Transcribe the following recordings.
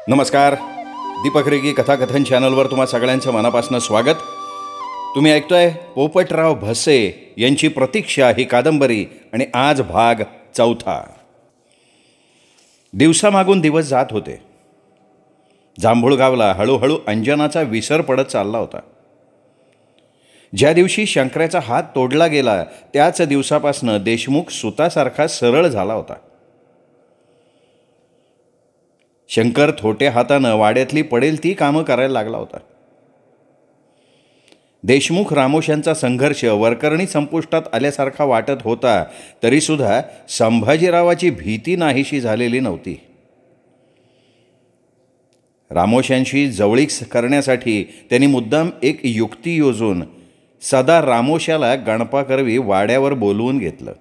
नमस्कार. दीपक रेगी कथाकथन चॅनलवर तुम्हा सगळ्यांचं मनापासून स्वागत. तुम्ही ऐकतोय पोपटराव भसे यांची प्रतीक्षा ही कादंबरी आणि आज भाग 4. दिवसामागून दिवस जात होते. जांभूळगावला हळूहळू अंजनाचा विसर पडत चालला होता. ज्या दिवशी शंकराचा हात तोडला गेला त्याच दिवसापासून देशमुख सुतासारखा सरळ झाला होता. शंकर थोट्या हातानं वाड्यातली पडेल ती कामं करायला लागला होता. देशमुख रामोशांचा संघर्ष वरकरणी संपुष्टात आल्यासारखा वाटत होता तरीसुद्धा संभाजीरावाची भीती नाहीशी झालेली नव्हती. रामोशांशी जवळीक करण्यासाठी त्यांनी मुद्दाम एक युक्ती योजून सदा रामोशाला गणपाकरवी वाड्यावर बोलवून घेतलं.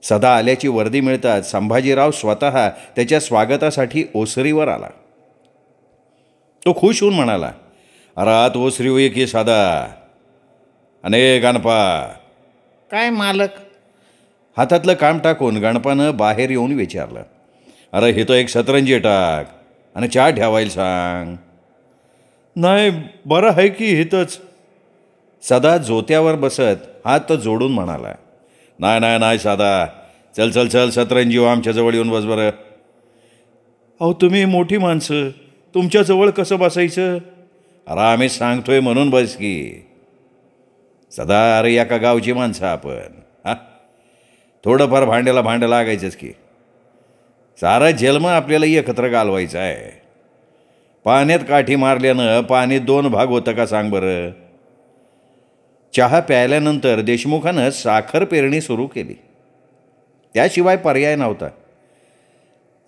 सदा आल्याची वर्दी मिळताच संभाजीराव स्वतः त्याच्या स्वागतासाठी ओसरीवर आला. तो खुश होऊन म्हणाला, "अरे आत ओसरी होई की सदा? अने गणपा." काय मालक? हातातलं काम टाकून गणपानं बाहेर येऊन विचारलं, "अरे हे तो एक सतरंजी टाक आणि चहा ठेवायला सांग." नाही, बरं आहे की हितच. सदा जोत्यावर बसत हात जोडून म्हणाला, "नाही नाही नाही साधा, चल चल चल सतरंजी हो, आमच्याजवळ येऊन बस बरं." अहो तुम्ही मोठी माणसं, तुमच्याजवळ कसं बसायचं? अरे आम्ही सांगतोय म्हणून बस की. सदा अरे एका गावची माणसं आपण. हा, थोडंफार भांड्याला भांडं लागायचंच की. सारा जन्म आपल्याला एकत्र घालवायचं आहे. पाण्यात काठी मारल्यानं पाणी 2 भाग होतं का सांग बरं. चहा प्यायल्यानंतर देशमुखानं साखर पेरणी सुरू केली. त्याशिवाय पर्याय नव्हता.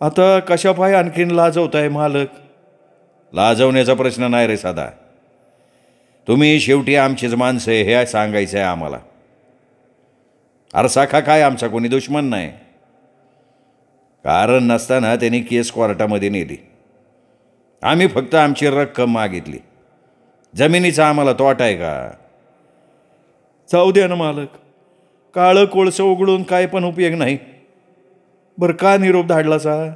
आता कशा पाय आणखीन लाजवताय मालक? लाजवण्याचा प्रश्न नाही रे साधा. तुम्ही शेवटी आमचीच माणसं हे सांगायचं आहे आम्हाला. अरे साखा काय आमचा कोणी दुश्मन नाही. कारण नसताना त्यांनी केस कोर्टामध्ये नेली. आम्ही फक्त आमची रक्कम मागितली. जमिनीचा आम्हाला तोटा आहे का? जाऊ द्या ना मालक, काळं कोळसं उघडून काय पण उपयोग नाही. बरं का निरोप धाडलासा?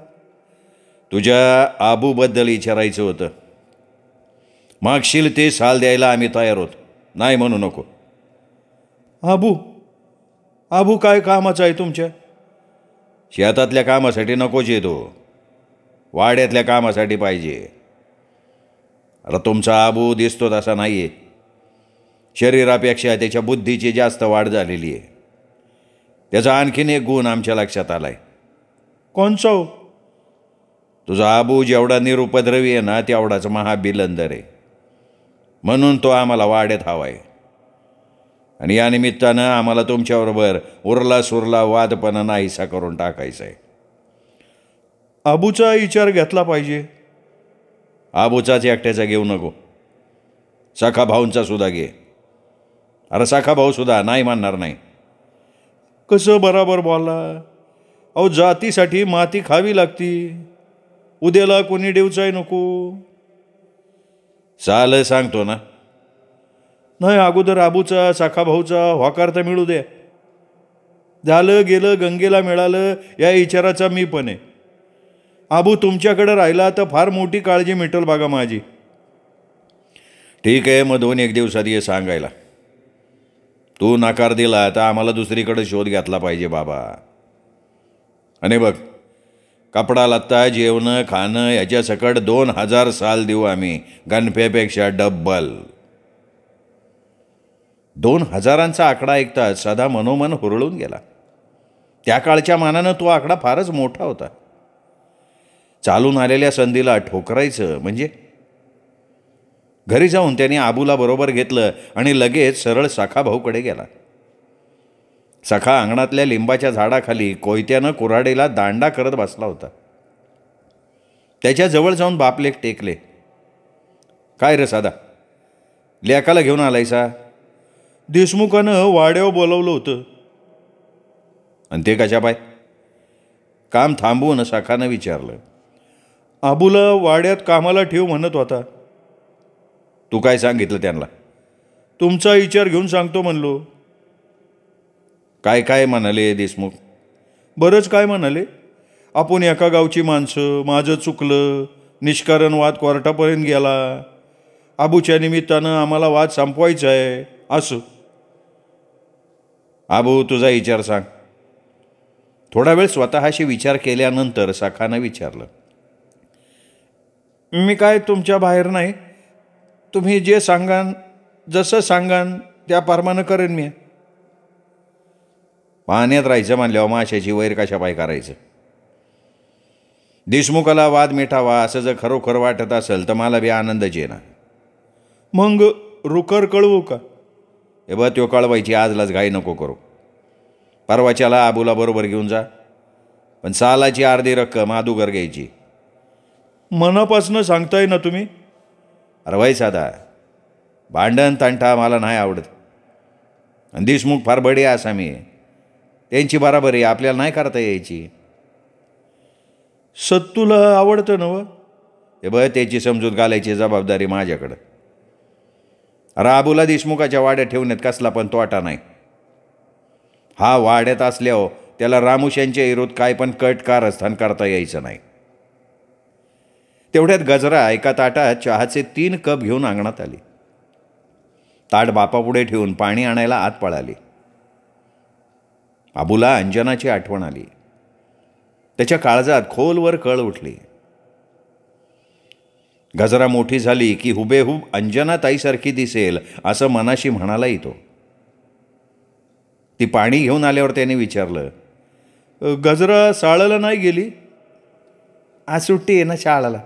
तुझ्या आबूबद्दल विचारायचं होतं. मागशील ते साल द्यायला आम्ही तयार होत. नाही म्हणू नको. आबू? आबू काय कामाचं आहे तुमच्या? शेतातल्या कामासाठी नकोच येतो, वाड्यातल्या कामासाठी पाहिजे. अरे तुमचा आबू दिसतो तसा नाही आहे. शरीरापेक्षा त्याच्या बुद्धीची जास्त वाढ झालेली आहे. त्याचा आणखीन एक गुण आमच्या लक्षात आला आहे. कोणचा हो? तुझा आबू जेवढा निरुपद्रवी आहे ना तेवढाच महाबिलंदर आहे. म्हणून तो आम्हाला वाड्यात हवा आहे. आणि या निमित्तानं आम्हाला तुमच्याबरोबर उरला सुरला वादपणा नाहीसा करून टाकायचा आहे. आबूचा विचार घेतला पाहिजे. आबूचाच एकट्याचा घेऊ नको, सखा भाऊंचा सुद्धा घे. अरे सखा भाऊ सुद्धा नाही मानणार नाही. कसं बराबर बोलला? अहो जातीसाठी माती खावी लागती. उद्याला कोणी देवचाय नको. चाल सांगतो ना. नाही, अगोदर आबूचा सखा भाऊचा होकार तर मिळू द्या. झालं गेलं गंगेला मिळालं या विचाराचा मी पण आहे. आबू तुमच्याकडे राहिला तर फार मोठी काळजी मिटल बघा माझी. ठीक आहे, मग 2-1 दिवसात ये सांगायला. तू नकार दिला तर आम्हाला दुसरीकडे शोध घेतला पाहिजे बाबा. आणि बघ, कपडा लत्ता जेवणं खाणं याच्या सकट 2000 साल देऊ आम्ही, गणपेपेक्षा डब्बल. 2000चा आकडा ऐकताच सदा मनोमन हुरळून गेला. त्या काळच्या मानानं तो आकडा फारच मोठा होता. चालून आलेल्या संधीला ठोकरायचं म्हणजे. घरी जाऊन त्याने आबूला बरोबर घेतलं आणि लगेच सरळ सखा भाऊकडे गेला. सखा अंगणातल्या लिंबाच्या झाडाखाली कोयत्यानं कुऱ्हाडीला दांडा करत बसला होता. त्याच्याजवळ जाऊन बापलेक टेकले. काय रे साधा, लेकाला घेऊन आलायसा? देशमुखानं वाड्यावर बोलवलं होतं. आणि ते कशा पाय? काम थांबवून सखानं विचारलं. आबूला वाड्यात कामाला ठेव म्हणत होता. तू काय सांगितलं त्यांना? तुमचा विचार घेऊन सांगतो म्हणलो. काय काय म्हणाले देशमुख? बरंच काय म्हणाले. आपण एका गावची माणसं, माझं चुकलं, निष्कारण वाद कोर्टापर्यंत गेला, आबूच्या निमित्तानं आम्हाला वाद संपवायचा आहे असं. आबू, तुझा विचार सांग. थोडा वेळ स्वतःशी विचार केल्यानंतर सखानं विचारलं. मी काय तुमच्या बाहेर नाही. तुम्ही जे सांगान, जसं सांगान त्याप्रमाणे करेन मी. पाण्यात राहायचं म्हणल्यावर माशाची वैर कशा पाय करायचं. देशमुखाला वाद मिठावा असं जर खरोखर वाटत असेल तर मला बी आनंदच आहे ना. मग रुकर कळवू का? हे बघ, त्यो कळवायची आजलाच घाई नको करू. परवाच्याला आबूला बरोबर घेऊन जा, पण सालाची अर्धी रक्कम अदुगर घ्यायची. मनापासनं सांगताय ना तुम्ही? अरे वय साधा, भांडण तंटा मला नाही आवडत. आणि देशमुख फार बडी आसामी आहे, त्यांची बराबरी आपल्याला नाही करता यायची. सत्तूला आवडतं ना? हे बघ, त्याची समजूत घालायची जबाबदारी माझ्याकडं. अरे आबूला देशमुखाच्या वाड्यात ठेवण्यात कसला पण तोटा नाही. हा वाड्यात असल्यावर त्याला रामुशांच्या विरोध काय पण कट कारस्थान करता यायचं नाही. तेवढ्यात गजरा एका ताटात चहाचे 3 कप घेऊन अंगणात आली. ताट बापापुढे ठेवून पाणी आणायला आत पळाली. आबूला अंजनाची आठवण आली. त्याच्या काळजात खोलवर कळ उठली. गजरा मोठी झाली की हुबेहूब अंजना ताईसारखी दिसेल असं मनाशी म्हणाला येतो. ती पाणी घेऊन आल्यावर त्याने विचारलं, गजरा शाळेला नाही गेली? आज सुट्टी आहे ना शाळेला.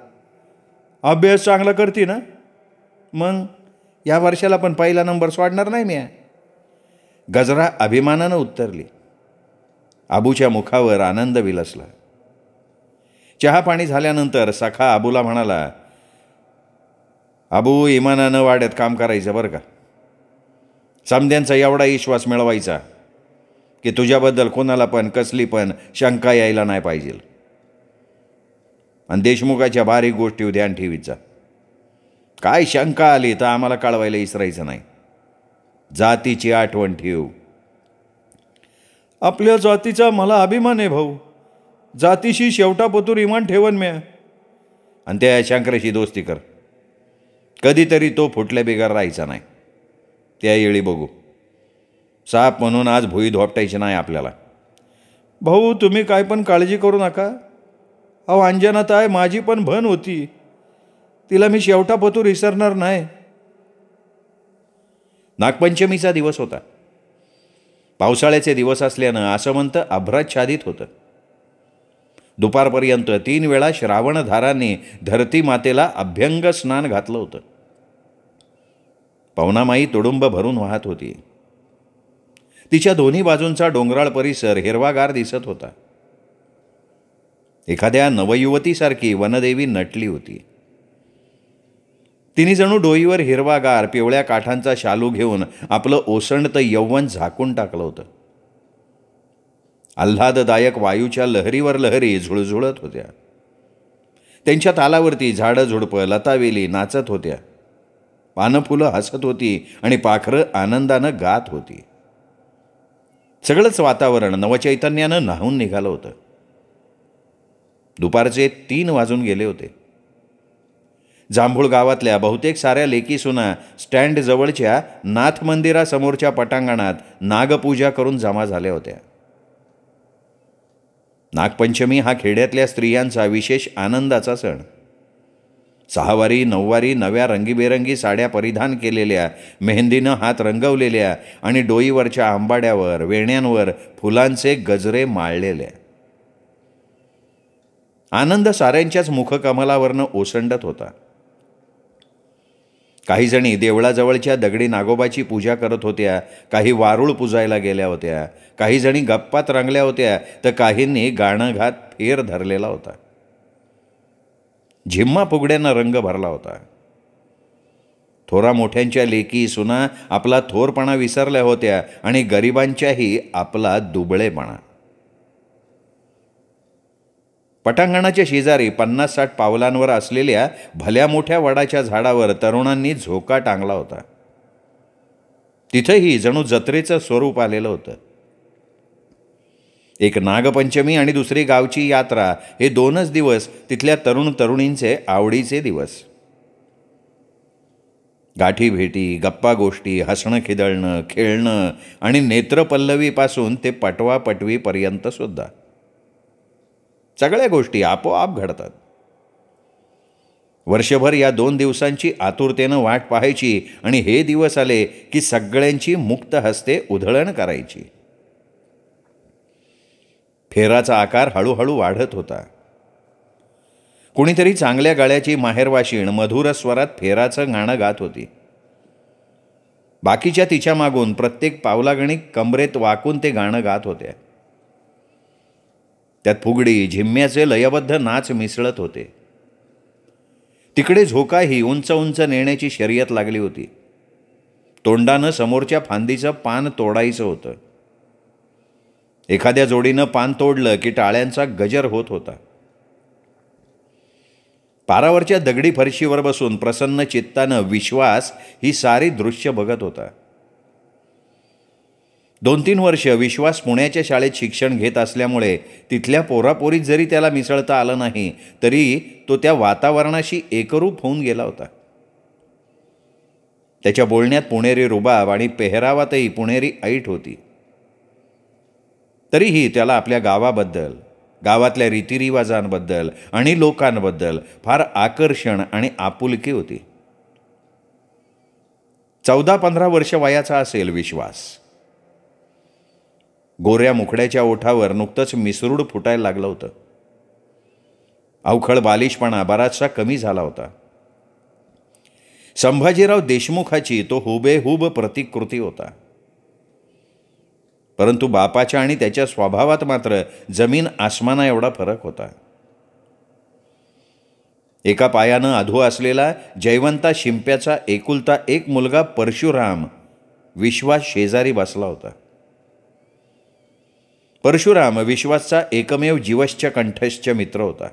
अभ्यास चांगला करते ना? मग या वर्षाला पण पहिला नंबर सोडणार नाही मी. गजरा अभिमानानं उत्तरली. आबूच्या मुखावर आनंद विलसला. चहा पाणी झाल्यानंतर सखा आबूला म्हणाला, आबू, इमानानं वाड्यात काम करायचं बरं का. समद्यांचा एवढा विश्वास मिळवायचा की तुझ्याबद्दल कोणाला पण कसली पण शंका यायला नाही पाहिजे. आणि देशमुखाच्या बारीक गोष्टी ध्यान ठेवीत जा. काय शंका आली तर आम्हाला कळवायला विसरायचं नाही. जातीची आठवण ठेव. आपल्या जातीचा मला अभिमान आहे भाऊ. जातीशी शेवटापतूर इमान ठेवन म्या. आणि त्या शंकराशी दोस्ती कर. कधीतरी तो फुटल्या बिगार राहायचा नाही. त्यावेळी बघू. साप म्हणून आज भुई धोपटायची नाही आपल्याला. भाऊ, तुम्ही काय पण काळजी करू नका. अहो, अंजनाताई माझी पण भन होती. तिला मी शेवटापतूर विसरणार नाही. नागपंचमीचा दिवस होता. पावसाळ्याचे दिवस असल्यानं आसमंत अभ्राच्छादित होतं. दुपारपर्यंत 3 वेळा श्रावणधारांनी धरती मातेला अभ्यंग स्नान घातलं होतं. पवनामाई तुडुंब भरून वाहत होती. तिच्या दोन्ही बाजूंचा डोंगराळ परिसर हिरवागार दिसत होता. एखाद्या नवयुवतीसारखी वनदेवी नटली होती. तिने जणू डोईवर हिरवागार पिवळ्या काठांचा शालू घेऊन आपलं ओसंडतं यौवन झाकून टाकलं होतं. आल्हाददायक वायूच्या लहरीवर लहरी झुळझुळत होत्या. त्यांच्या तालावरती झाडं झुडपं लतावेली नाचत होत्या. पानं फुलं हसत होती आणि पाखरं आनंदानं गात होती. सगळंच वातावरण नवचैतन्यानं न्हाऊन निघालं होतं. दुपारचे 3 वाजून गेले होते. जांभूळ गावातल्या बहुतेक साऱ्या लेकी सुना स्टँड जवळच्या नाथ मंदिरासमोरच्या पटांगणात नागपूजा करून जमा झाल्या होत्या. नागपंचमी हा खेड्यातल्या स्त्रियांचा विशेष आनंदाचा सण. 6 वारी 9 वारी नव्या रंगीबेरंगी साड्या परिधान केलेल्या, मेहंदीनं हात रंगवलेल्या आणि डोईवरच्या आंबाड्यावर वेण्यांवर फुलांचे गजरे माळलेल्या. आनंद साऱ्यांच्याच मुखकमलावरनं ओसंडत होता. काही जणी देवळाजवळच्या दगडी नागोबाची पूजा करत होत्या, काही वारूळ पुजायला गेल्या होत्या, काही जणी गप्पात रंगल्या होत्या, तर काहींनी गाणं घात फेर धरलेला होता. झिम्मा फुगड्यानं रंग भरला होता. थोरा मोठ्यांच्या लेकी सुना आपला थोरपणा विसरल्या होत्या आणि गरिबांच्याही आपला दुबळेपणा. पटांगणाच्या शेजारी 50-60 पावलांवर असलेल्या भल्या मोठ्या वडाच्या झाडावर तरुणांनी झोका टांगला होता. तिथंही जणू जत्रेचं स्वरूप आलेलं होतं. एक नागपंचमी आणि दुसरी गावची यात्रा, हे 2च दिवस तिथल्या तरुण तरुणींचे आवडीचे दिवस. गाठी भेटी, गप्पा गोष्टी, हसणं खिदळणं, खेळणं आणि नेत्रपल्लवीपासून ते पटवापटवीपर्यंत सुद्धा सगळ्या गोष्टी आपोआप घडतात. वर्षभर या 2 दिवसांची आतुरतेनं वाट पाहायची आणि हे दिवस आले की सगळ्यांची मुक्त हस्ते उधळण करायची. फेराचा आकार हळूहळू वाढत होता. कुणीतरी चांगल्या गळ्याची माहेरवाशीण मधुर स्वरात फेराचं गाणं गात होती. बाकीच्या तिच्या मागून प्रत्येक पावलागणिक कमरेत वाकून ते गाणं गात होत्या. त्यात फुगडी, झिम्म्याचे लयबद्ध नाच मिसळत होते. तिकडे झोकाही उंच उंच नेण्याची शर्यत लागली होती. तोंडानं समोरच्या फांदीचं पान तोडायचं होतं. एखाद्या जोडीनं पान तोडलं की टाळ्यांचा गजर होत होता. पारावरच्या दगडी फरशीवर बसून प्रसन्न चित्तानं विश्वास ही सारी दृश्य बघत होता. 2-3 वर्ष विश्वास पुण्याच्या शाळेत शिक्षण घेत असल्यामुळे तिथल्या पोरापोरीत जरी त्याला मिसळता आलं नाही तरी तो त्या वातावरणाशी एकरूप होऊन गेला होता. त्याच्या बोलण्यात पुणेरी रुबाब आणि पेहरावातही पुणेरी ऐट होती. तरीही त्याला आपल्या गावाबद्दल, गावातल्या रीतिरिवाजांबद्दल आणि लोकांबद्दल फार आकर्षण आणि आपुलकी होती. 14-15 वर्ष वयाचा असेल विश्वास. गोऱ्या मुखड्याच्या ओठावर नुकतंच मिसरूड फुटायला लागलं होतं. अवखळ बालिशपणा बराचसा कमी झाला होता. संभाजीराव देशमुखाची तो हुबेहूब प्रतिकृती होता. परंतु बापाच्या आणि त्याच्या स्वभावात मात्र जमीन आसमाना एवढा फरक होता. एका पायानं अधू असलेला जयवंता शिंप्याचा एकुलता एक मुलगा परशुराम विश्वास शेजारी बसला होता. परशुराम विश्वासचा एकमेव जीवश्च कंठश्च मित्र होता.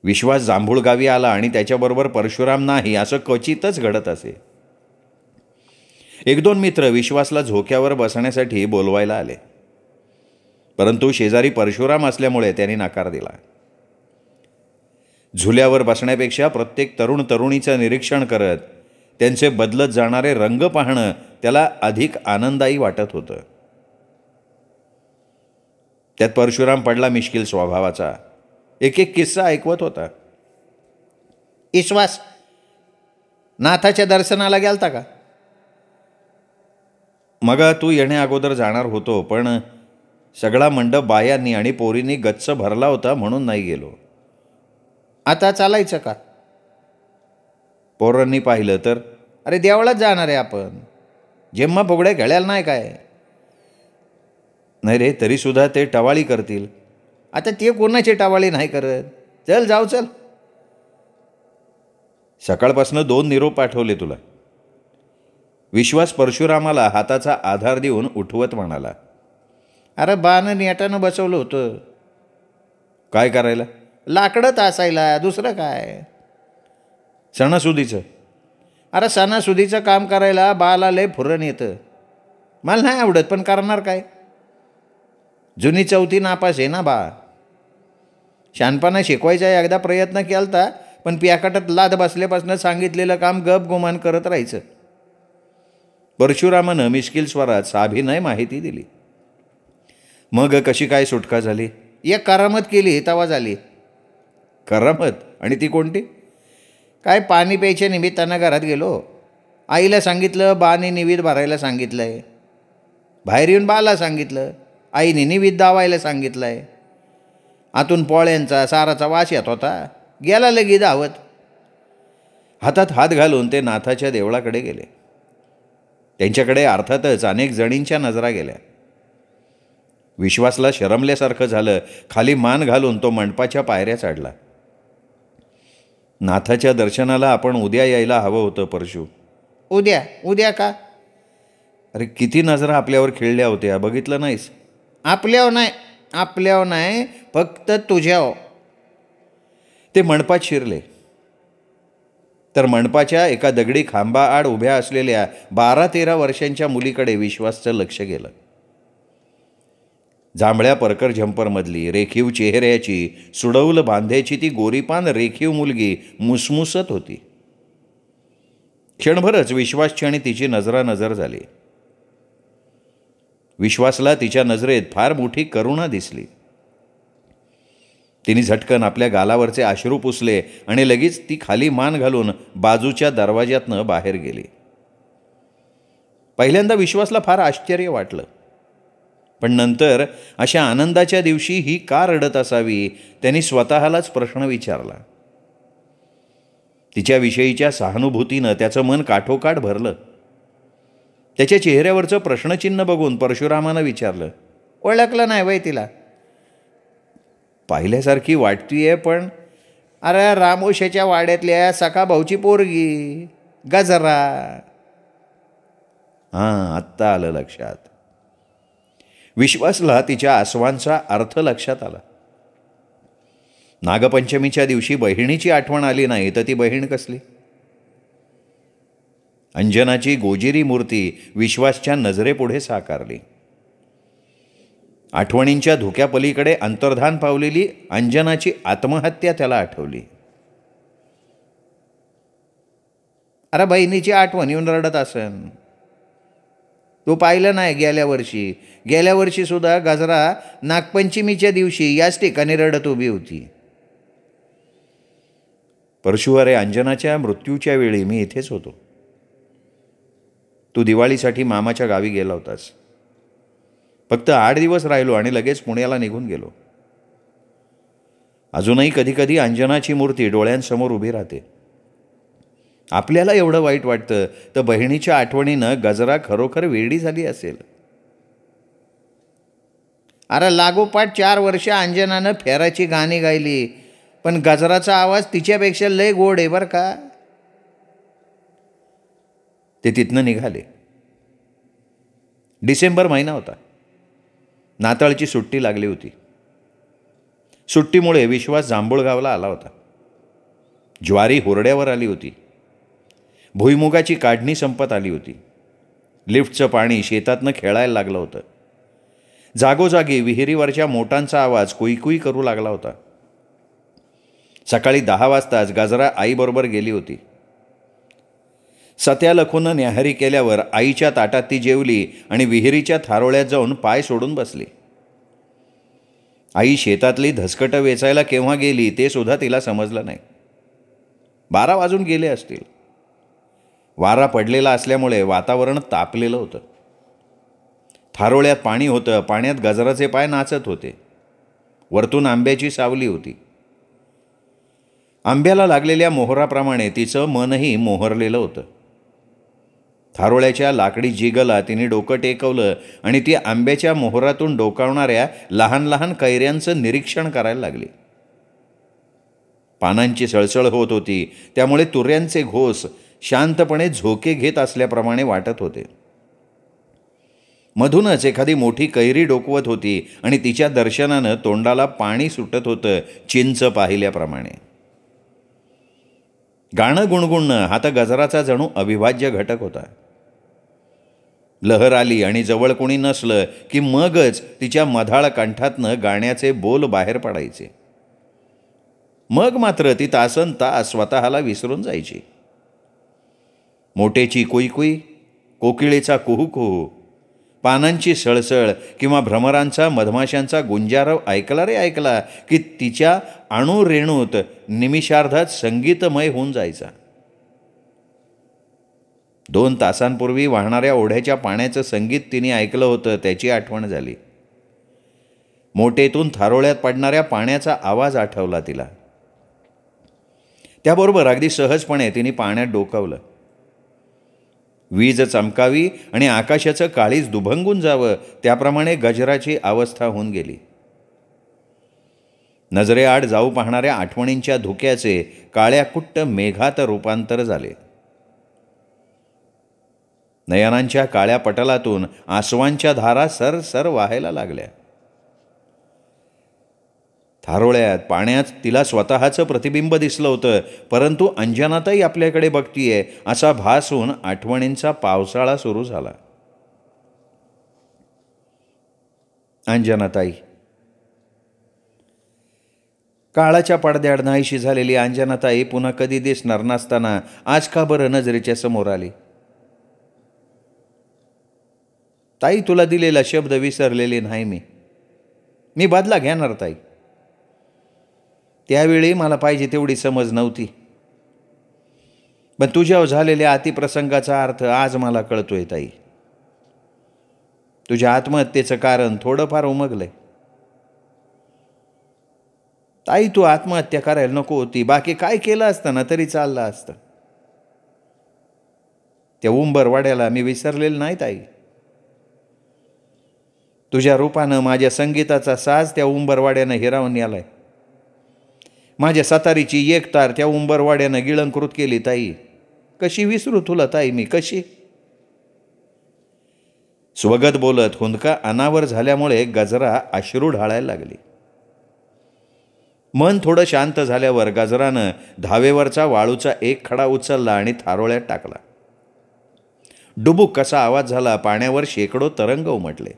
विश्वास जांभूळगावी आला आणि त्याच्याबरोबर परशुराम नाही असं क्वचितच घडत असे. 1-2 मित्र विश्वासला झोक्यावर बसण्यासाठी बोलवायला आले, परंतु शेजारी परशुराम असल्यामुळे त्यांनी नकार दिला. झुल्यावर बसण्यापेक्षा प्रत्येक तरुण तरुणीचं निरीक्षण करत त्यांचे बदलत जाणारे रंग पाहणं त्याला अधिक आनंदायी वाटत होतं. त्यात परशुराम पडला मिश्किल स्वभावाचा. एक किस्सा ऐकवत होता. विश्वास, नाथाच्या दर्शनाला गेलता का? मग तू येण्या अगोदर जाणार होतो, पण सगळा मंडप बायांनी आणि पोरींनी गच्च भरला होता म्हणून नाही गेलो. आता चालायचं का? पोरांनी पाहिलं तर अरे देवळात जाणार आहे आपण. जेम्हा फुगड्या खेळायला नाही काय? नाही रे, तरीसुद्धा ते टवाळी करतील. आता ते कोणाची टावाळी नाही करत. चल जाऊ चल. सकाळपासनं 2 निरोप पाठवले तुला. विश्वास परशुरामाला हाताचा आधार देऊन उठवत म्हणाला. अरे बानं नेटानं बसवलं होतं. काय करायला? लाकडं तासायला, दुसरं काय? सणासुदीचं. अरे सणासुदीचं काम करायला बाला लय फुरण येतं. मला नाही आवडत, पण करणार काय? जुनी चौथी नापास आहे ना बा. शहाणपणा शिकवायचा एकदा प्रयत्न केलता, पण पियाकाटात लाद बसल्यापासून सांगितलेलं काम गप गुमान करत राहायचं. परशुरामानं मिश्किल स्वरात साभिनय माहिती दिली. मग कशी काय सुटका झाली? एक करामत केली तवा झाली. करामत? आणि ती कोणती? काय पाणी प्यायच्या निमित्तानं घरात गेलो. आईला सांगितलं, बाने निवेद भरायला सांगितलं आहे. बाहेर येऊन बाला सांगितलं, आईने निवेद दावायला सांगितलं आहे. आतून पोळ्यांचा साराचा वास येत होता. गेला लगी धावत. हातात हात घालून ते नाथाच्या देवळाकडे गेले. त्यांच्याकडे अर्थातच अनेक जणींच्या नजरा गेल्या. विश्वासला शरमल्यासारखं झालं. खाली मान घालून तो मंडपाच्या पायऱ्या चढला. नाथाच्या दर्शनाला आपण उद्या यायला हवं होतं परशु. उद्या? उद्या का? अरे किती नजरा आपल्यावर खिळल्या होत्या, बघितलं नाहीस? आपल्यावर नाही, फक्त तुझ्यावर. ते मंडपात शिरले तर मंडपाच्या एका दगडी खांबाआड उभ्या असलेल्या 12-13 वर्षांच्या मुलीकडे विश्वासचं लक्ष गेलं. जांभळ्या परकर झंपरमधली रेखीव चेहऱ्याची सुडौल बांध्याची ती गोरीपान रेखीव मुलगी मुसमुसत होती. क्षणभरच विश्वासची आणि तिची नजरानजर झाली. विश्वासला तिच्या नजरेत फार मोठी करुणा दिसली. तिने झटकन आपल्या गालावरचे अश्रू पुसले आणि लगेच ती खाली मान घालून बाजूच्या दरवाज्यातनं बाहेर गेली. पहिल्यांदा विश्वासला फार आश्चर्य वाटलं, पण नंतर अशा आनंदाच्या दिवशी ही का रडत असावी त्यांनी स्वतःलाच प्रश्न विचारला. तिच्याविषयीच्या सहानुभूतीनं त्याचं मन काठोकाठ भरलं. त्याच्या चेहऱ्यावरचं प्रश्नचिन्ह बघून परशुरामानं विचारलं, ओळखलं नाही वय तिला? पाहिल्यासारखी वाटतीये पण. अरे रामोशाच्या वाड्यातल्या सखा भाऊची पोरगी गजरा. हां, आत्ता आलं लक्षात. विश्वासला तिच्या आसवांचा अर्थ लक्षात आला. नागपंचमीच्या दिवशी बहिणीची आठवण आली नाही तर ती बहीण कसली? अंजनाची गोजिरी मूर्ती विश्वासच्या नजरेपुढे साकारली. आठवणींच्या धुक्यापलीकडे अंतर्धान पावलेली अंजनाची आत्महत्या त्याला आठवली. अरे बहिणीची आठवण येऊन रडत असन. तू पाहिलं नाही गेल्या वर्षी सुद्धा गजरा नागपंचमीच्या दिवशी याच ठिकाणी रडत उभी होती. परशु, अरे अंजनाच्या मृत्यूच्या वेळी मी इथेच होतो. तू दिवाळीसाठी मामाच्या गावी गेला होतास. फक्त 8 दिवस राहिलो आणि लगेच पुण्याला निघून गेलो. अजूनही कधीकधी अंजनाची मूर्ती डोळ्यांसमोर उभी राहते. आपल्याला एवढं वाईट वाटतं तर बहिणीच्या आठवणीनं गजरा खरोखर वेडी झाली असेल. अरे लागोपाठ 4 वर्ष अंजनानं फेराची गाणी गायली, पण गजराचा आवाज तिच्यापेक्षा लय गोड आहे बरं का. ते तिथनं निघाले. डिसेंबर महिना होता. नाताळची सुट्टी लागली होती. सुट्टीमुळे विश्वास जांभूळगावला आला होता. ज्वारी होरड्यावर आली होती. भुईमुगाची काढणी संपत आली होती. लिफ्टचं पाणी शेतातनं खेळायला लागलं होतं. जागोजागी विहिरीवरच्या मोटांचा आवाज कुईकुई करू लागला होता. सकाळी 10 वाजताच गजरा आईबरोबर गेली होती. सत्या लखूनं न्याहारी केल्यावर आईच्या ताटात ती जेवली आणि विहिरीच्या थारोळ्यात जाऊन पाय सोडून बसली. आई शेतातली धसकटं वेचायला केव्हा गेली ते सुद्धा तिला समजलं नाही. 12 वाजून गेले असतील. वारा पडलेला असल्यामुळे वातावरण तापलेलं होतं. थारोळ्यात पाणी होतं. पाण्यात गजराचे पाय नाचत होते. वरतून आंब्याची सावली होती. आंब्याला लागलेल्या मोहराप्रमाणे तिचं मनही मोहरलेलं होतं. थारोळ्याच्या लाकडी जिगला तिने डोकं टेकवलं आणि ती आंब्याच्या मोहरातून डोकावणाऱ्या लहान लहान कैऱ्यांचं निरीक्षण करायला लागली. पानांची सळसळ होत होती, त्यामुळे तुऱ्यांचे घोस शांतपणे झोके घेत असल्याप्रमाणे वाटत होते. मधूनच एखादी मोठी कैरी डोकवत होती आणि तिच्या दर्शनानं तोंडाला पाणी सुटत होतं, चिंच पाहिल्याप्रमाणे. गाणं गुणगुणणं हा तर गजराचा जणू अविभाज्य घटक होता. लहर आली आणि जवळ कोणी नसलं की मगच तिच्या मधाळ कंठातनं गाण्याचे बोल बाहेर पडायचे. मग मात्र ती तासन तास स्वतःला विसरून जायची. मोटेची कुईकुई, कोकिळेचा कुहूकुहू, पानांची सळसळ किंवा भ्रमरांचा मधमाशांचा गुंजारव ऐकला की तिच्या अणुरेणूत निमिषार्धात संगीतमय होऊन जायचा. 2 तासांपूर्वी वाहणाऱ्या ओढ्याच्या पाण्याचं संगीत तिने ऐकलं होतं त्याची आठवण झाली. मोटेतून थारोळ्यात पडणाऱ्या पाण्याचा आवाज आठवला तिला. त्याबरोबर अगदी सहजपणे तिने पाण्यात डोकावलं. वीज चमकावी आणि आकाशाचं काळीज दुभंगून जावं त्याप्रमाणे गजराची अवस्था होऊन गेली. नजरेआड जाऊ पाहणाऱ्या आठवणींच्या धुक्याचे काळ्या कुट्ट मेघात रूपांतर झाले. नयनांच्या काळ्या पटलातून आसवांच्या धारा सरसर वाहायला लागल्या. थारोळ्यात पाण्यात तिला स्वतःचं प्रतिबिंब दिसलं होतं, परंतु अंजनाताई आपल्याकडे बघतीये असा भास होऊन आठवणींचा पावसाळा सुरू झाला. अंजनाताई. काळाच्या पडद्याआड नाहीशी झालेली अंजनाताई पुन्हा कधी दिसणार नसताना आज का बरं नजरेच्या समोर आली? ताई, तुला दिलेला शब्द विसरलेली नाही मी बदला घेणार ताई. त्यावेळी मला पाहिजे तेवढी समज नव्हती, पण तुझ्यावर झालेल्या अतिप्रसंगाचा अर्थ आज मला कळतोय ताई. तुझ्या आत्महत्येचं कारण थोडंफार उमगलंय. ताई, तू आत्महत्या करायला नको होती. बाकी काय केलं असतं ना तरी चाललं असतं. त्या उंबरवाड्याला मी विसरलेलं नाही ताई. तुझ्या रूपानं माझ्या संगीताचा साज त्या उंबरवाड्यानं हिरावून यालाय. माझ्या सतारीची एक तार त्या उंबरवाड्यानं गिळंकृत केली ताई. कशी विसरू तुला ताई मी, कशी? स्वगत बोलत हुंदका अनावर झाल्यामुळे गजरा अश्रू ढाळायला लागली. मन थोडं शांत झाल्यावर गजरानं धावेवरचा वाळूचा एक खडा उचलला आणि थारोळ्यात टाकला. डुबुक कसा आवाज झाला. पाण्यावर शेकडो तरंग उमटले.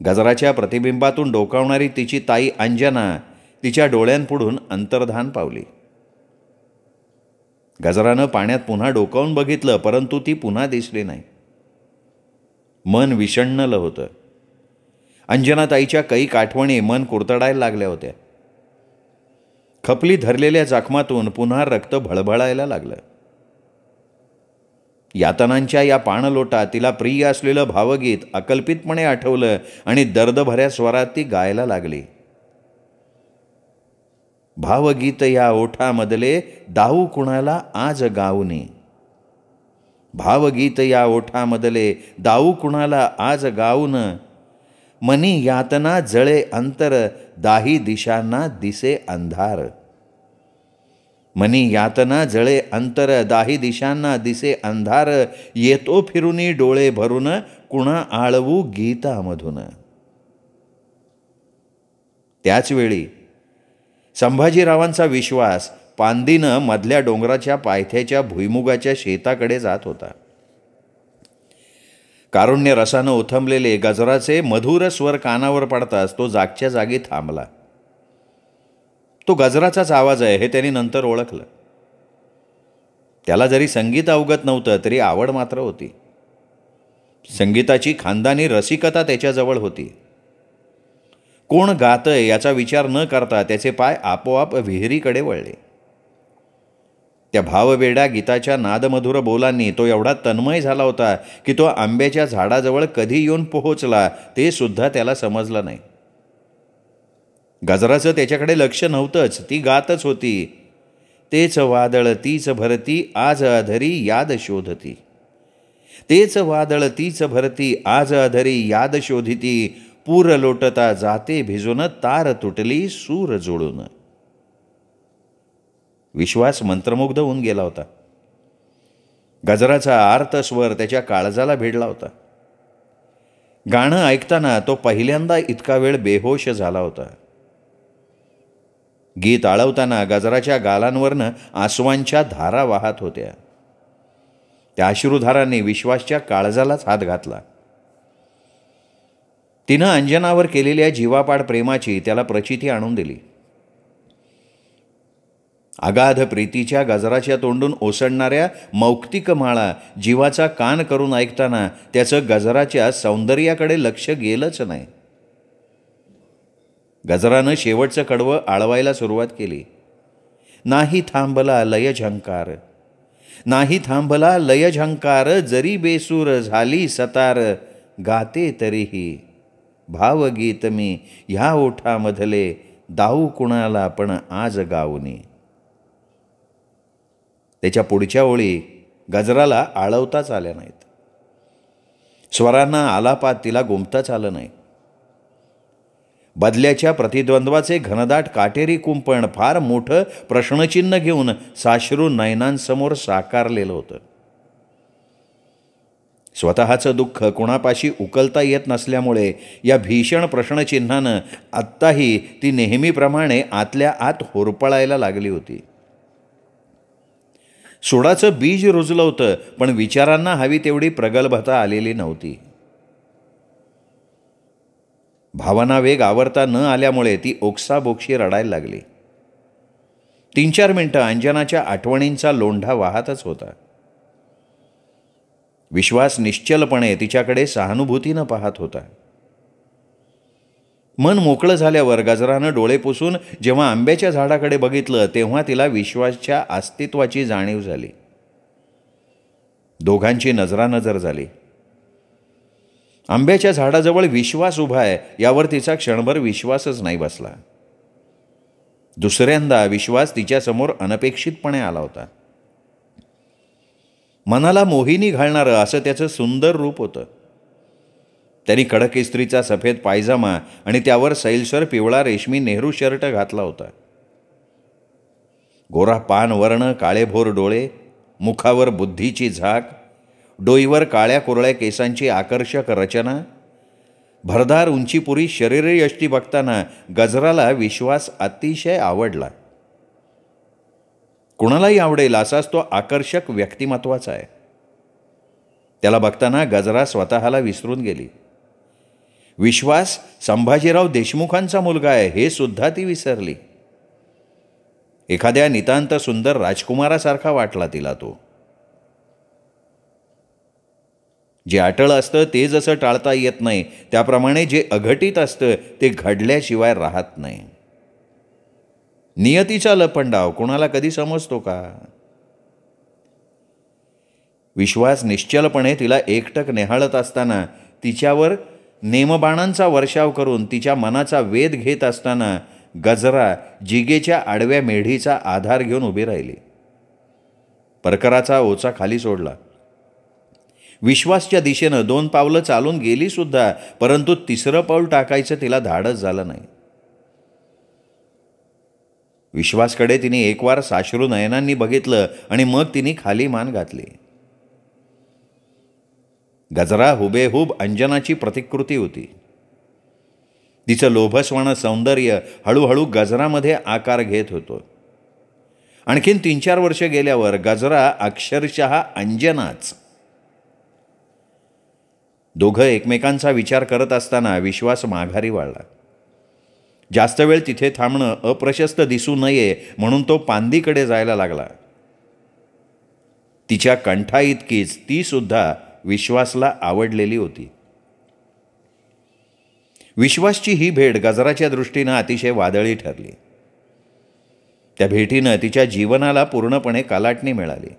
गजराच्या प्रतिबिंबातून डोकावणारी तिची ताई अंजना तिच्या डोळ्यांपुढून अंतर्धान पावली. गजरानं पाण्यात पुन्हा डोकावून बघितलं, परंतु ती पुन्हा दिसली नाही. मन विषण्णलं होतं. अंजनाताईच्या कैक आठवणी मन कुरतडायला लागल्या होत्या. खपली धरलेल्या जखमातून पुन्हा रक्त भळभळायला लागलं. यातनांच्या या पाणलोटात तिला प्रिय असलेलं भावगीत अकल्पितपणे आठवलं आणि दर्दभऱ्या स्वरात ती गायला लागली. भावगीत या ओठामधले दाऊ कुणाला आज गाऊनी. भावगीत या ओठामधले दाऊ कुणाला आज गाऊन. मनी यातना जळे अंतर दाही दिशांना दिसे अंधार. मनी यातना जळे अंतर दाही दिशांना दिसे अंधार. येतो फिरूनी डोळे भरून कुणा आळवू गीतामधून. त्याचवेळी संभाजीरावांचा विश्वास पांदीनं मधल्या डोंगराच्या पायथ्याच्या भुईमुगाच्या शेताकडे जात होता. कारुण्य रसानं ओथंबलेले गजराचे मधुर स्वर कानावर पडताच तो जागच्या जागी थांबला. तो गजराचाच आवाज आहे हे त्यांनी नंतर ओळखलं. त्याला जरी संगीत अवगत नव्हतं तरी आवड मात्र होती. संगीताची खानदानी रसिकता त्याच्याजवळ होती. कोण गातंय याचा विचार न करता त्याचे पाय आपोआप विहिरीकडे वळले. त्या भाववेड्या गीताच्या नादमधुर बोलांनी तो एवढा तन्मय झाला होता की तो आंब्याच्या झाडाजवळ कधी येऊन पोहोचला ते सुद्धा त्याला समजलं नाही. गजराचं त्याच्याकडे लक्ष नव्हतंच. ती गातच होती. तेच वादळ तीच भरती आज अधरी याद शोधती. तेच वादळ तीच भरती आज अधरी याद शोधिती. पूर लोटता जाते भिजून तार तुटली सूर जोडून. विश्वास मंत्रमुग्ध होऊन गेला होता. गजराचा आर्त स्वर त्याच्या काळजाला भिडला होता. गाणं ऐकताना तो पहिल्यांदा इतका वेळ बेहोश झाला होता. गीत आळवताना गजराच्या गालांवरनं आसवांच्या धारा वाहत होत्या. त्या अश्रुधारांनी विश्वासच्या काळजालाच हात घातला. तिनं अंजनावर केलेल्या जीवापाड प्रेमाची त्याला प्रचिती आणून दिली. अगाध प्रीतीच्या गजराच्या तोंडून ओसळणाऱ्या मौक्तिक माळा जीवाचा कान करून ऐकताना त्याचं गजराच्या सौंदर्याकडे लक्ष गेलंच नाही. गजरानं शेवटचं कडवं आळवायला सुरुवात केली. नाही थांबला लय झंकार. नाही थांबला लय झंकार. जरी बेसूर झाली सतार. गाते तरीही भावगीत मी ह्या ओठामधले दाऊ कुणाला पण आज गाऊनी. त्याच्या पुढच्या ओळी गजराला आळवताच आल्या नाहीत. स्वरांना आलापात तिला गुंफताच आलं नाही. बदल्याच्या प्रतिद्वंद्वाचे घनदाट काटेरी कुंपण फार मोठं प्रश्नचिन्ह घेऊन साश्रू नयनांसमोर साकारलेलं होतं. स्वतःचं दुःख कोणापाशी उकलता येत नसल्यामुळे या भीषण प्रश्नचिन्हानं आत्ताही ती नेहमीप्रमाणे आतल्या आत होरपळायला लागली होती. सुडाचं बीज रुजलं होतं, पण विचारांना हवी तेवढी प्रगल्भता आलेली नव्हती. भावनावेग आवरता न आल्यामुळे ती ओक्साबोक्षी रडायला लागली. 3-4 मिनिटं अंजनाच्या आठवणींचा लोंढा वाहतच होता. विश्वास निश्चलपणे तिच्याकडे सहानुभूतीनं पाहत होता. मन मोकळं झाल्यावर गजरानं डोळे पुसून जेव्हा आंब्याच्या झाडाकडे बघितलं तेव्हा तिला विश्वासच्या अस्तित्वाची जाणीव झाली. दोघांची नजरानजर झाली. आंब्याच्या झाडाजवळ विश्वास उभा आहे यावर तिचा क्षणभर विश्वासच नाही बसला. दुसऱ्यांदा विश्वास तिच्यासमोर अनपेक्षितपणे आला होता. मनाला मोहिनी घालणारं असं त्याचं सुंदर रूप होतं. त्यांनी कडक इस्त्रीचा सफेद पायजामा आणि त्यावर सैलसर पिवळा रेशमी नेहरू शर्ट घातला होता. गोरा पान वर्ण, काळेभोर डोळे, मुखावर बुद्धीची झाक, डोईवर काळ्या कुरळ्या केसांची आकर्षक रचना, भरदार उंचीपुरी शरीरयष्टी बघताना गजराला विश्वास अतिशय आवडला. कुणालाही आवडेल असाच तो आकर्षक व्यक्तिमत्वाचा आहे. त्याला बघताना गजरा स्वतःला विसरून गेली. विश्वास संभाजीराव देशमुखांचा मुलगा आहे हे सुद्धा ती विसरली. एखाद्या नितांत सुंदर राजकुमारासारखा वाटला तिला तो. जे अटळ असतं ते जसं टाळता येत नाही त्याप्रमाणे जे अघटित असतं ते घडल्याशिवाय राहत नाही. नियतीचा लपंडाव कोणाला कधी समजतो का? विश्वास निश्चलपणे तिला एकटक निहाळत असताना, तिच्यावर नेमबाणांचा वर्षाव करून तिच्या मनाचा वेध घेत असताना गजरा जिगेच्या आडव्या मेढीचा आधार घेऊन उभी राहिली. परकराचा ओचा खाली सोडला. विश्वासच्या दिशेनं 2 पावलं चालून गेली सुद्धा, परंतु 3रं पाऊल टाकायचं तिला धाडस झालं नाही. विश्वासकडे तिने एकवार साश्रू नयनांनी बघितलं आणि मग तिने खाली मान घातली. गजरा हुबेहूब अंजनाची प्रतिकृती होती. तिचं लोभसवाणं सौंदर्य हळूहळू गजरामध्ये आकार घेत होतं. आणखीन 3-4 वर्ष गेल्यावर गजरा अक्षरशः अंजनाच. दोघं एकमेकांचा विचार करत असताना विश्वास माघारी वाळला. जास्त वेळ तिथे थांबणं अप्रशस्त दिसू नये म्हणून तो पांदीकडे जायला लागला. तिच्या कंठाइतकीच ती सुद्धा विश्वासला आवडलेली होती. विश्वासची ही भेट गजराच्या दृष्टीनं अतिशय वादळी ठरली. त्या भेटीनं तिच्या जीवनाला पूर्णपणे कलाटणी मिळाली.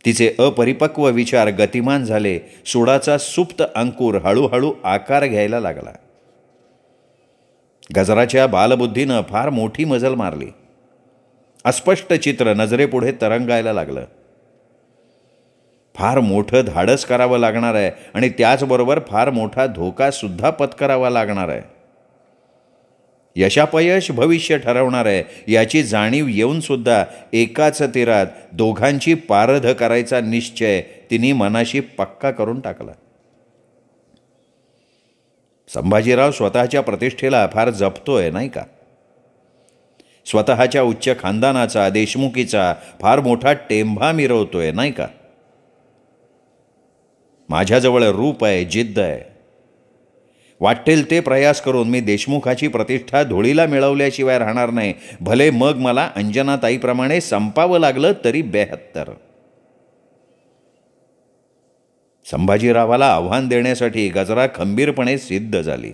तिचे अपरिपक्व विचार गतिमान झाले. सुडाचा सुप्त अंकुर हळूहळू आकार घ्यायला लागला. गजराच्या बालबुद्धीनं फार मोठी मजल मारली. अस्पष्ट चित्र नजरेपुढे तरंगायला लागलं. फार मोठं धाडस करावं लागणार आहे आणि त्याचबरोबर फार मोठा धोका सुद्धा पत्करावा लागणार आहे. यशापयश भविष्य ठरवणार आहे याची जाणीव येऊन सुद्धा एकाच तीरात दोघांची पारध करायचा निश्चय तिने मनाशी पक्का करून टाकला. संभाजीराव स्वतःच्या प्रतिष्ठेला फार जपतोय नाही का? स्वतःच्या उच्च खानदानाचा, देशमुखीचा फार मोठा टेंभा मिरवतोय नाही का? माझ्याजवळ रूप आहे, जिद्द आहे. वाटेल ते प्रयास करून मी देशमुखाची प्रतिष्ठा धुळीला मिळवल्याशिवाय राहणार नाही. भले मग मला अंजनाताईप्रमाणे संपावं लागलं तरी 72. संभाजीरावाला आव्हान देण्यासाठी गजरा खंबीरपणे सिद्ध झाली.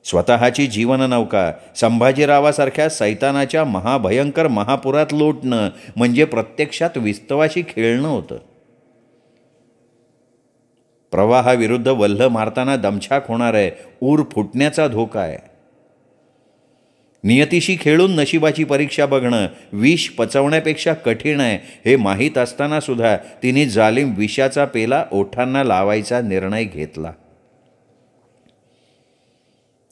स्वतःची जीवननौका संभाजीरावासारख्या सैतानाच्या महाभयंकर महापुरात लोटणं म्हणजे प्रत्यक्षात विस्तवाशी खेळणं होतं. प्रवाहाविरुद्ध वल्ह मारताना दमछाक होणार आहे, ऊर फुटण्याचा धोका आहे. नियतीशी खेळून नशिबाची परीक्षा बघणं विष पचवण्यापेक्षा कठीण आहे हे माहीत असताना सुद्धा तिने जालिम विषाचा पेला ओठांना लावायचा निर्णय घेतला.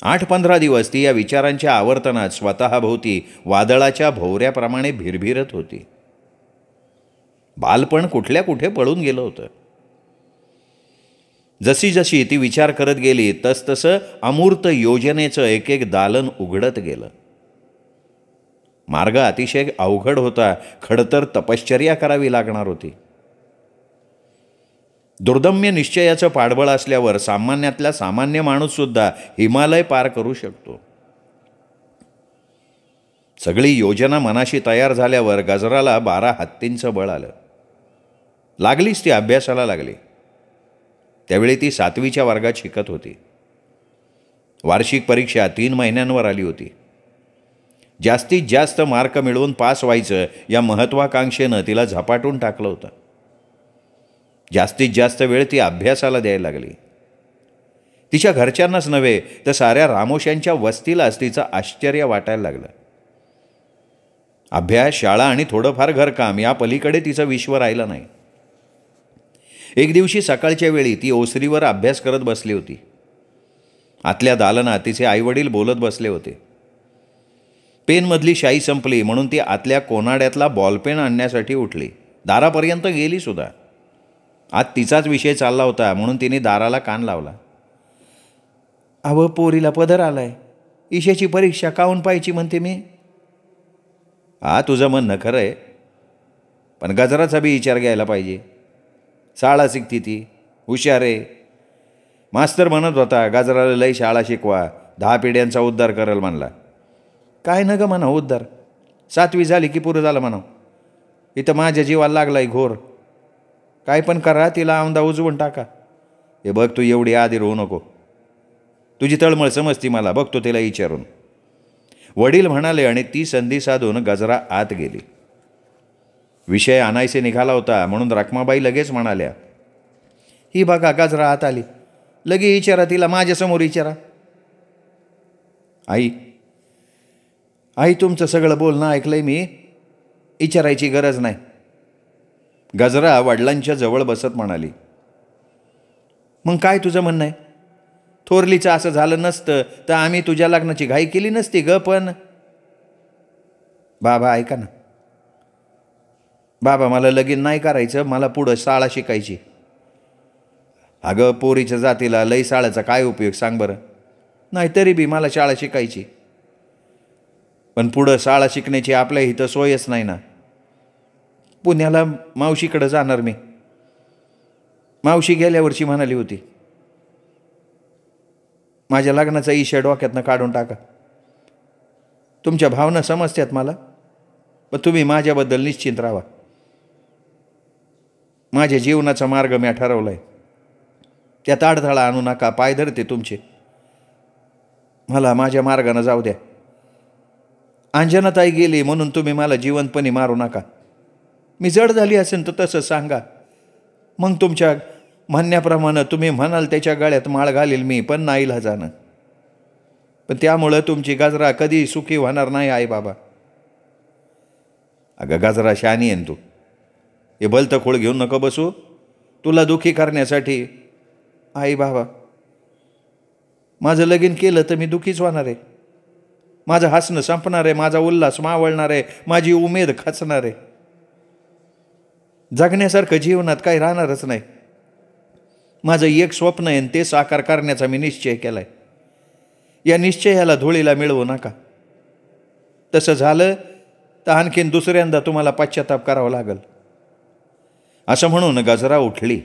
8-15 दिवस ती या विचारांच्या आवर्तनात स्वतःभोवती वादळाच्या भोवऱ्याप्रमाणे भिरभिरत होती. बालपण कुठल्या कुठे पळून गेलं होतं. जशी जशी ती विचार करत गेली तसतसं अमूर्त योजनेचं एक एक दालन उघडत गेलं. मार्ग अतिशय अवघड होता. खडतर तपश्चर्या करावी लागणार होती. दुर्दम्य निश्चयाचं पाठबळ असल्यावर सामान्यातला सामान्य माणूससुद्धा हिमालय पार करू शकतो. सगळी योजना मनाशी तयार झाल्यावर गजराला 12 हत्तींचं बळ आलं. लागलीच ती अभ्यासाला लागली. त्यावेळी ती 7वीच्या वर्गात शिकत होती. वार्षिक परीक्षा 3 महिन्यांवर आली होती. जास्तीत जास्त मार्क मिळवून पास व्हायचं या महत्त्वाकांक्षेनं तिला झपाटून टाकलं होतं. जास्तीत जास्त वेळ ती अभ्यासाला द्यायला लागली. तिच्या घरच्यांनाच नव्हे तर साऱ्या रामोश्यांच्या वस्तीलाच तिचं आश्चर्य वाटायला लागलं. अभ्यास, शाळा आणि थोडंफार घरकाम या पलीकडे तिचं विश्व राहिलं नाही. एक दिवशी सकाळच्या वेळी ती ओसरीवर अभ्यास करत बसली होती. आतल्या दालनात तिचे आईवडील बोलत बसले होते. पेनमधली शाई संपली म्हणून ती आतल्या कोनाड्यातला बॉलपेन आणण्यासाठी उठली. दारापर्यंत गेली सुद्धा. आत तिचाच विषय चालला होता म्हणून तिने दाराला कान लावला. अव पोरीला पदर आलाय, ईशाची परीक्षा काहून पाहायची म्हणते मी. हा तुझं म्हणणं खरं आहे, पण गजराचा बी विचार घ्यायला पाहिजे. शाळा शिकती ती, हुशार आहे. मास्तर म्हणत होता गजराला लई शाळा शिकवा, 10 पिढ्यांचा उद्धार करेल म्हणला. काय न ग म्हणा उद्धार, 7वी झाली की पुरं झालं म्हणा. इथं माझ्या जीवाला लागलाय घोर. काय पण करा, तिला औंदा उजवून टाका. हे बघ तू एवढी आधीर होऊ नको. तुझी तळमळ समजती मला, बघतो तिला विचारून. वडील म्हणाले आणि ती संधी साधून गजरा आत गेली. विषय आणायचे निघाला होता म्हणून रखमाबाई लगेच म्हणाल्या, ही बघा गजरा आत आली, लगे विचारा तिला, माझ्यासमोर विचारा. आई आई तुमचं सगळं बोलणं ऐकलंय मी, विचारायची गरज नाही. गजरा वडिलांच्या जवळ बसत म्हणाली. मग काय तुझं म्हणणं आहे? थोरलीचं असं झालं नसतं तर आम्ही तुझ्या लग्नाची घाई केली नसती ग. पण बाबा ऐका ना बाबा, मला लगीन नाही करायचं, मला पुढं शाळा शिकायची. अगं पोरीच्या जातीला लई शाळेचा काय उपयोग सांग बरं. नाही तरी बी मला शाळा शिकायची, पण पुढं शाळा शिकण्याची आपल्या इथं सोयच नाही ना. पुण्याला मावशीकडं जाणार मी. मावशी गेल्या वर्षी म्हणाली होती माझ्या लग्नाचा इशा डोक्यातनं काढून टाका. तुमच्या भावना समजतात मला, पण तुम्ही माझ्याबद्दल निश्चिंत राहा. माझ्या जीवनाचा मार्ग मी ठरवला आहे, त्यात अडथळा आणू नका. पाय धरते तुमचे, मला माझ्या मार्गानं जाऊ द्या. अंजनाताई गेली म्हणून तुम्ही मला जिवंतपणी मारू नका. मी जड झाली असेल तर तसं सांगा. मग तुमच्या म्हणण्याप्रमाणे तुम्ही म्हणाल त्याच्या गळ्यात माळ घालील मी, पण नाईलाजानं. पण त्यामुळं तुमची गजरा कधी सुखी होणार नाही आई बाबा. अगं गजरा शहाणी आहे तू, हे भलतं खोळ घेऊन नको बसू. तुला दुःखी करण्यासाठी आई बाबा, माझं लगीन केलं तर मी दुःखीच होणार आहे. माझं हसणं संपणार आहे, माझा उल्हास मावळणार आहे, माझी उमेद खचणार आहे. जगण्यासारखं जीवनात काही राहणारच नाही. माझं एक स्वप्न आहे ते साकार करण्याचा मी निश्चय केला आहे. या निश्चयाला धुळीला मिळवू नका. तसं झालं तर आणखीन दुसऱ्यांदा तुम्हाला पश्चाताप करावा लागेल. असं म्हणून गजरा उठली.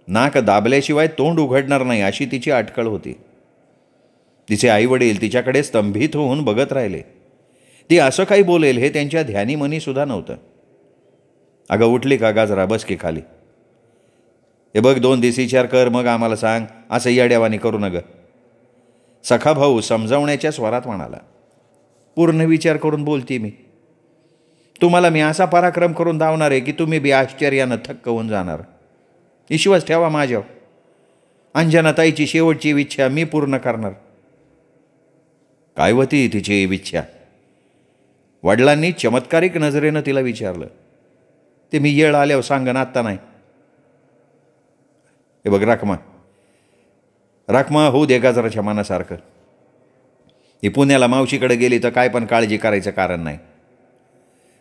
नाक दाबल्याशिवाय तोंड उघडणार नाही अशी तिची अटकळ होती. तिचे आईवडील तिच्याकडे स्तंभित होऊन बघत राहिले. ती असं काही बोलेल हे त्यांच्या ध्यानीमनी सुद्धा नव्हतं. अगं उठली का गजरा, बस की खाली. हे बघ 2 दिवस विचार कर मग आम्हाला सांग, असं येड्यावानी करू नका. सखा भाऊ समजावण्याच्या स्वरात म्हणाला. पूर्ण विचार करून बोलते मी. तुम्हाला मी असा पराक्रम करून धावणार आहे की तुम्ही बी आश्चर्यानं थक्क होऊन जाणार. विश्वास ठेवा माझ्यावर. अंजनाताईची शेवटची इच्छा मी पूर्ण करणार. काय होती तिची इच्छा? वडिलांनी चमत्कारिक नजरेनं तिला विचारलं. ते मी येळ आल्यावर सांगन, आत्ता नाही. हे बघ राखमा होऊ दे गजराच्या मनासारखं. ही पुण्याला मावशीकडे गेली तर काय पण काळजी करायचं कारण नाही.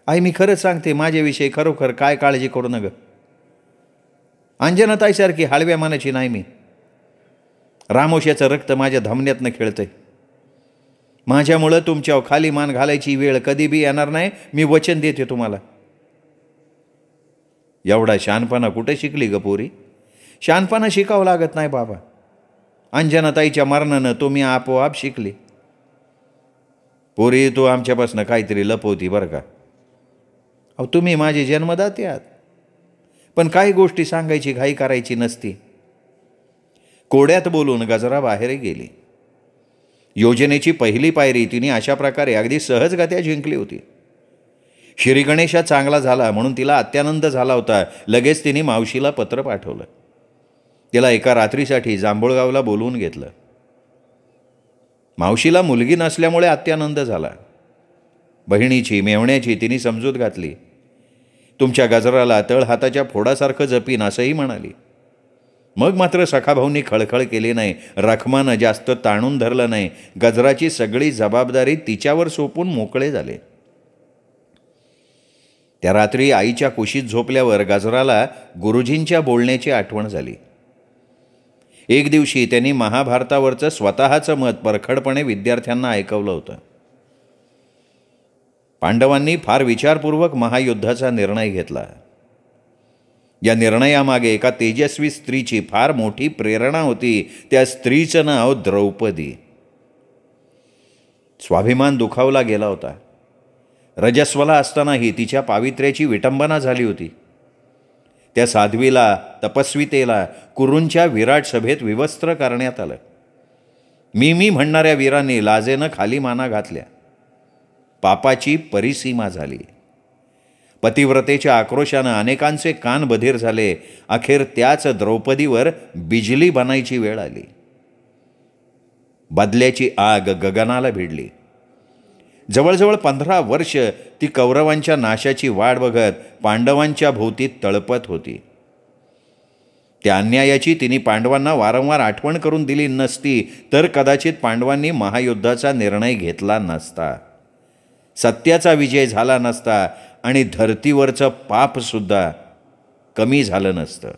आई मी खरंच सांगते, माझ्याविषयी खरोखर काय काळजी करू नका. अंजनाताईसारखी हळव्या मनाची नाही मी. रामोश्याचं रक्त माझ्या धमन्यातनं खेळतंय. माझ्यामुळं तुमच्यावर खाली मान घालायची वेळ कधी बी येणार नाही, मी वचन देते तुम्हाला. एवढा शहाणपणा कुठे शिकली ग पोरी? शहाणपणा शिकावं लागत नाही बाबा. अंजनाताईच्या मरणानं तुम्ही आपोआप शिकली. पोरी, तू आमच्यापासून काहीतरी लपवती बरं का. अहो, तुम्ही माझे जन्मदाते आहात, पण काही गोष्टी सांगायची घाई करायची नसती. कोड्यात बोलून गजरा बाहेर गेली. योजनेची पहिली पायरी तिने अशा प्रकारे अगदी सहजगत्या जिंकली होती. श्रीगणेशा चांगला झाला म्हणून तिला अत्यानंद झाला होता. लगेच तिने मावशीला पत्र पाठवलं. तिला एका रात्रीसाठी जांभूळगावला बोलवून घेतलं. मावशीला मुलगी नसल्यामुळे अत्यानंद झाला. बहिणीची मेवण्याची तिने समजूत घातली. तुमच्या गजराला तळहाताच्या फोडासारखं जपीन असंही म्हणाली. मग मात्र सखाभाऊंनी खळखळ केली नाही. रखमानं जास्त ताणून धरलं नाही. गजराची सगळी जबाबदारी तिच्यावर सोपून मोकळे झाले. त्या रात्री आईच्या कुशीत झोपल्यावर गजराला गुरुजींच्या बोलण्याची आठवण झाली. एक दिवशी त्यांनी महाभारतावरचं स्वतःचं मत परखडपणे विद्यार्थ्यांना ऐकवलं होतं. पांडवांनी फार विचारपूर्वक महायुद्धाचा निर्णय घेतला. या निर्णयामागे एका तेजस्वी स्त्रीची फार मोठी प्रेरणा होती. त्या स्त्रीचं नाव द्रौपदी. स्वाभिमान दुखावला गेला होता. रजस्वला असतानाही तिच्या पावित्र्याची विटंबना झाली होती. त्या साध्वीला, तपस्वितेला कुरूंच्या विराट सभेत विवस्त्र करण्यात आलं. मी म्हणणाऱ्या वीरांनी लाजेनं खाली माना घातल्या. पापाची परिसीमा झाली. पतिव्रतेच्या आक्रोशानं अनेकांचे कान बधीर झाले. अखेर त्याच द्रौपदीवर बिजली बनायची वेळ आली. बदल्याची आग गगनाला भिडली. जवळजवळ 15 वर्ष ती कौरवांच्या नाशाची वाट बघत पांडवांच्या भोवती तळपत होती. त्या अन्यायाची तिने पांडवांना वारंवार आठवण करून दिली नसती तर कदाचित पांडवांनी महायुद्धाचा निर्णय घेतला नसता. सत्याचा विजय झाला नसता आणि धर्तीवरचं पापसुद्धा कमी झालं नसतं.